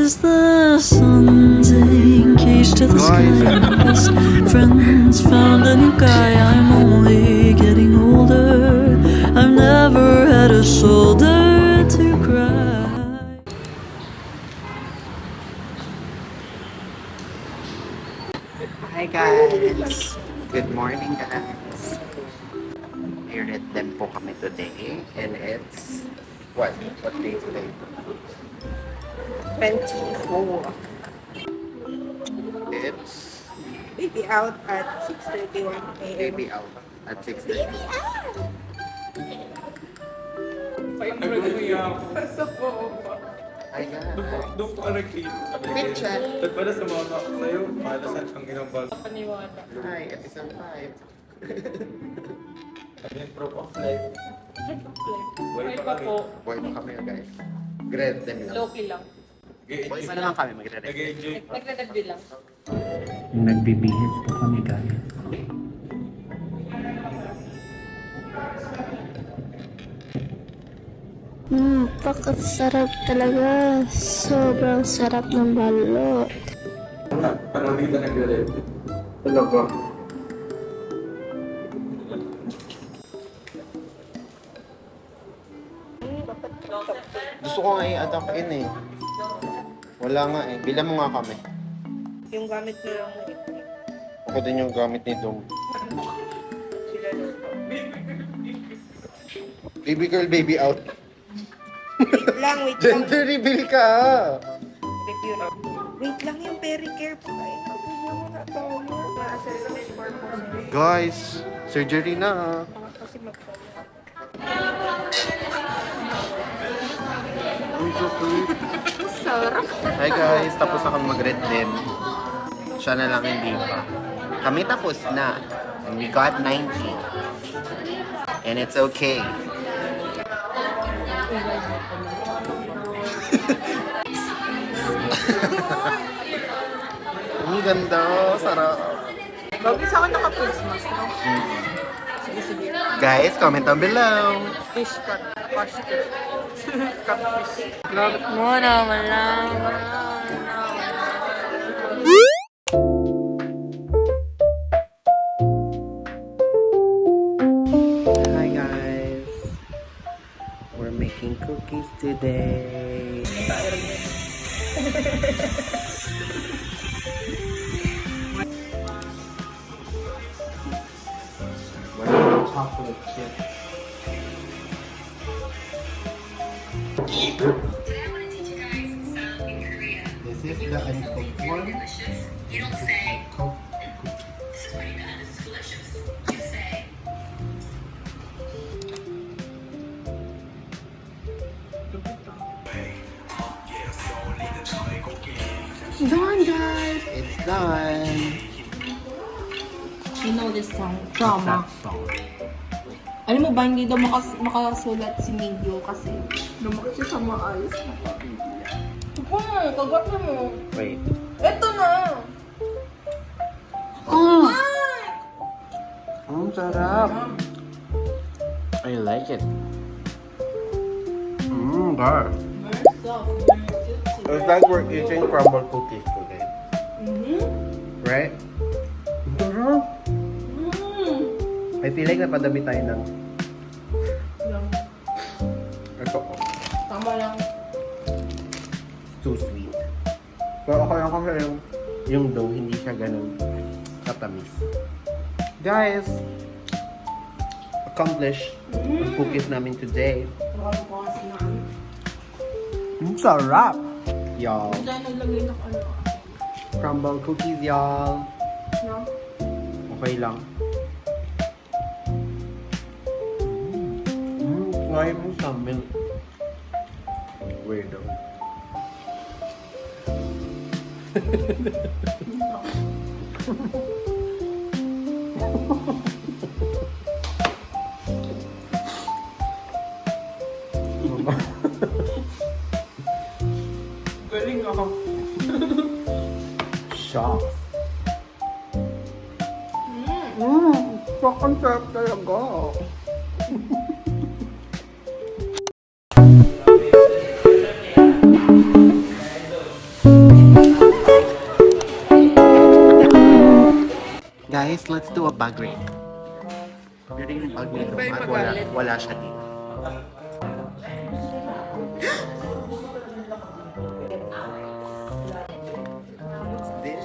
is the something keys to the sky. Best friends found a new guy. I'm only getting older. I've never had a shoulder to cry. Hi guys! Good morning guys! Here at them po kami today and it's what day today? 24. It's Baby out at 6:31 a.m. baby out at 6:30. Ayan. Doon ko nakita. Fit check. Para sa mga ako sa'yo, malasan ang ilang bag. Hi, episode 5. Ano yung proof of life? Buhay pa kami. Boy pa kami guys. Grade them lang. Loki lang. Boy pa naman kami magre-review. Nag-enjoy pa. Nagre-review lang. Nagbibihis po kami guys. Pakasarap talaga. Sobrang sarap ng balot. Parang dito nagre-review. Talaga. Gusto ko nga i-adapt in eh. Wala nga eh. Bilang mo nga kami. Yung gamit na lang mo. Ako din yung gamit ni Dong. Sila luto. Baby girl, baby out. Wait lang. Gender reveal ka! Review na. Wait lang yung pericare po kayo. Tignan mo na to. Ma-assessment purpose. Guys, surgery na. Kasi magsabi. Uy, so cute. Sarap. Hi guys, tapos na kami mag-red din. Siya na lang hindi pa. Kami tapos na. And we got 90. And it's okay. Ang ganda, sarap. Bagay sa akin naka-face mask, no? Sige, sige. Guys, comment down below. Fish cut. Fish cut. Catfish. Bakit mo naman lang? Hi guys. We're making cookies today. What's chocolate chip? This is the uncooked one. You don't say. Done, guys. It's done. You know this song, Drama. Song. Alam mo ba, hindi daw makasulat si Mingyo kasi Lumak siya sa maayos na kagat mo. Wait. Ito na! Ang sarap. I like it. Gar. It's like we're eating crumble cookies today. Right? I feel like napadami tayo ng... Ito ko. Tama lang. Too sweet. Pero ako lang kasi yung dough, hindi siya ganun katamis. Guys! Accomplished ang cookies namin today. Ang sarap! Y'all. Diyan naglagay ng ano. Crumble cookies, y'all. No? Okay lang. Ngayon mo sa amin. Weirdo. Galing ako. Shock. Ang sarap talaga. Guys, let's do a bag raid. Pero yung bag nito, at wala siya dito. What's this?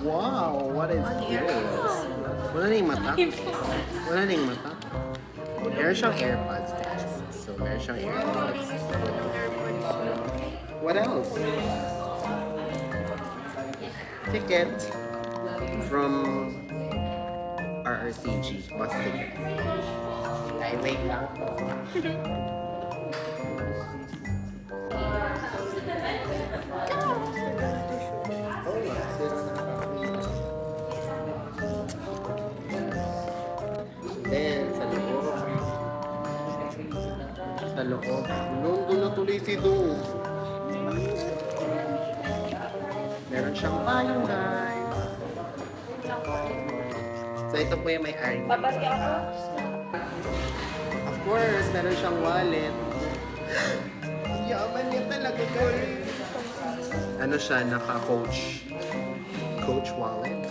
Wow, what is this? Wala na yung mata? Wala na yung mata? Meron siyang AirPods, guys. So, meron siyang AirPods. What else? Ticket from RRCG. Bus ticket. Ay, wait lang. Then, sa loob. Sa loob. Doon na tuloy si Do. Meron siyang payong, guys. So, ito po yung may-ari. Of course, meron siyang wallet. Yaman niya talaga, guys. Ano siya, naka-coach. Coach wallet.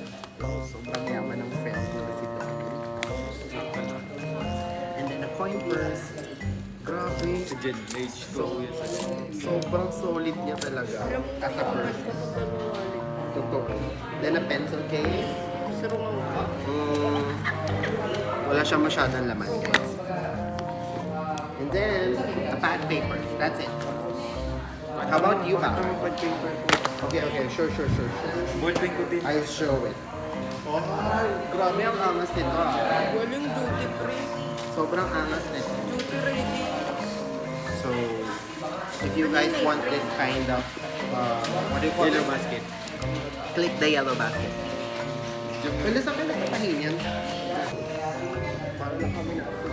Sobrang yaman ng friend ko na si Daddy. And then a coin purse. Grabe. Sobrang solid niya talaga. As a purse. Totoo. Then a pencil case. Wala siyang masyadong laman, guys. And then, a pad paper. That's it. How about you, Papa? Okay, sure. Ballpen ko din. I'll show it. Oh, grabe ang angas nito. Walang duty free. Sobrang angas nito. Duty ready. So, if you guys want this kind of, what do you call Yellow it? basket. Click the yellow basket. Wala sa akin nagpapahinyan. Parang na kami na ako.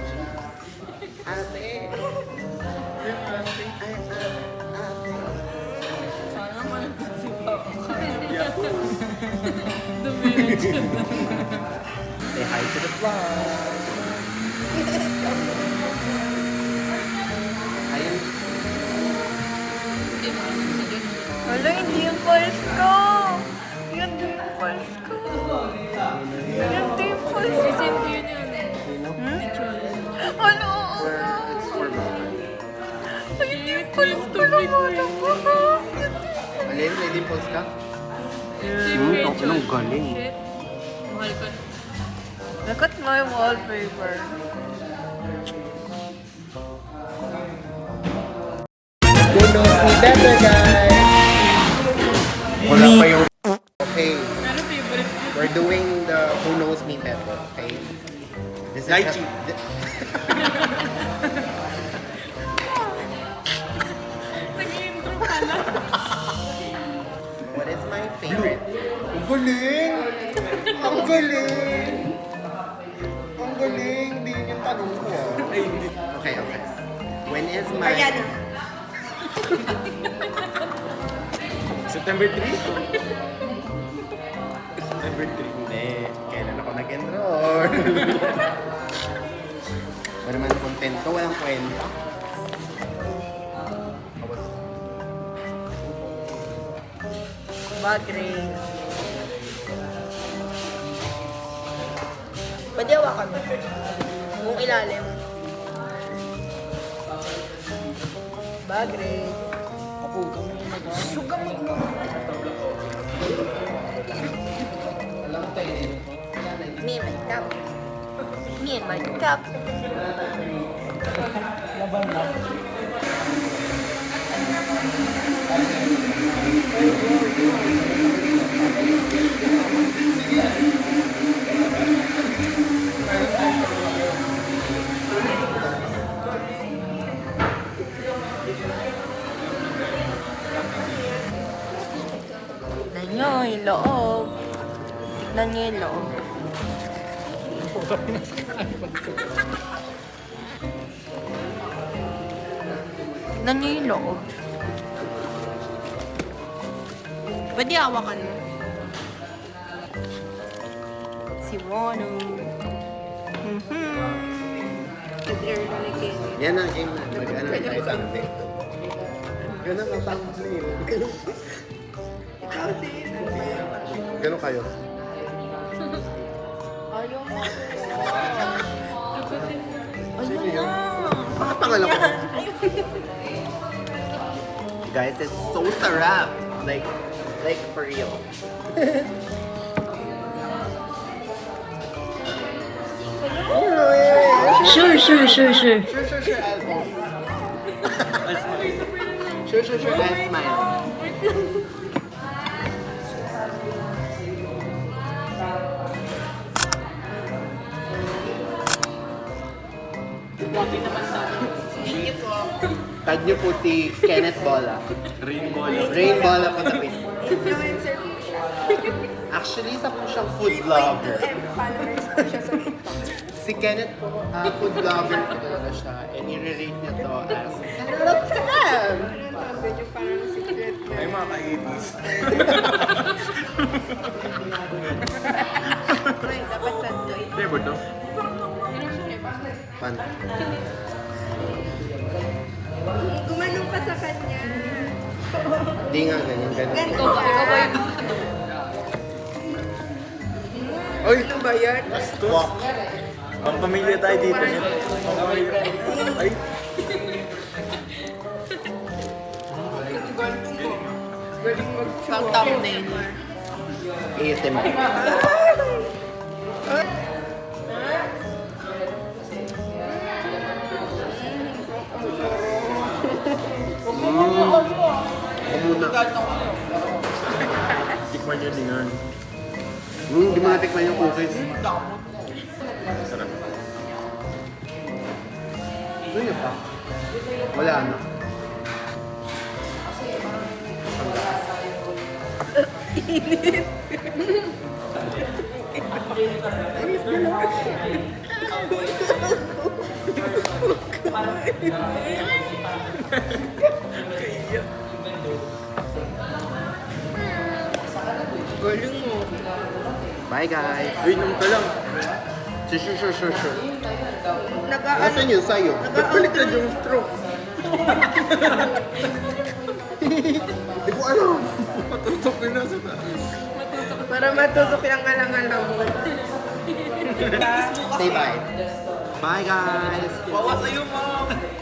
Ate! Sana malagod si Papa. Say hi to the vlog. Ayun. Wala, hindi yung pulse ko. Yan din yung pulse ko. Yan din yung pulse ko. Ano? It's for Mama. Ay, hindi yung pulse ko naman ako. Alin, may dimples ka? Anong galing? Mahal ka. Look at my wallpaper. Who knows me better, guys? Wala pa yung... Okay. We're doing the Who Knows Me Better, okay? This is Lychee. Nag-intro ka na. What is my favorite? Ang galing! Ang galing! Ang galing! Hindi yun yung tanong ko. Okay. When is my... September 3? September 3. Hindi. Kailan ako nag-enroll? Ba naman kontento? Walang kwenta. Bagre. Pwede hawakan mo. Kung ilalim. Bagre. Suga mo. Me and my cup. Me and my cup. Tignan nyo yung loob. Tignan nyo yung loob. Tignan nyo yung loob. Pwede hawakan mo. Si Mono. Nag-air na ni Kenny. Yan ang game na. Mag-ano tayo something. Ganun ang thumbnail. Gano'n kayo? Ayaw mo. Sino yun? Bakit pangalan ko? Guys, it's so sarap. Like for real. Sure, sure, sure, sure. Sure, Alphonse. Sure, I'll smile. Tag niyo po si Kenneth Bola. Rain Bola po sa Facebook. Influencer po siya. Actually, isa po siyang food vlogger. 2.2M followers po siya sa TikTok. Si Kenneth po, food vlogger po talaga siya. And i-rate niya to as 10 out of 10! Ano yung tawag yung parang secret na? Ay, mga ka-80s. Ay, dapat santo. Flavor to? Pan. Gumanong ka sa kanya. Hindi nga, ganyan. Ganito ba? Ikaw ba yung... Oy! Ano ba yan? Walk. Pang-pamilya tayo dito. Pang-pamilya. Ay, Galing mag-thumbnail. ASMR. Ako muna. tikman nyo din yan. Di mo natikman yung cookies. Sarap. Ano yun pa? Wala na. Galing mo. Bye guys. Uy, nung ka lang. Sure. Nag-ano? Nasaan yun sa'yo? Ba't baliktad yung stroke? Di ko alam. Matutok na nasa taas. Para matusok yung alang-alang mo. Say bye. Bye guys. Bawa sa'yo, mom!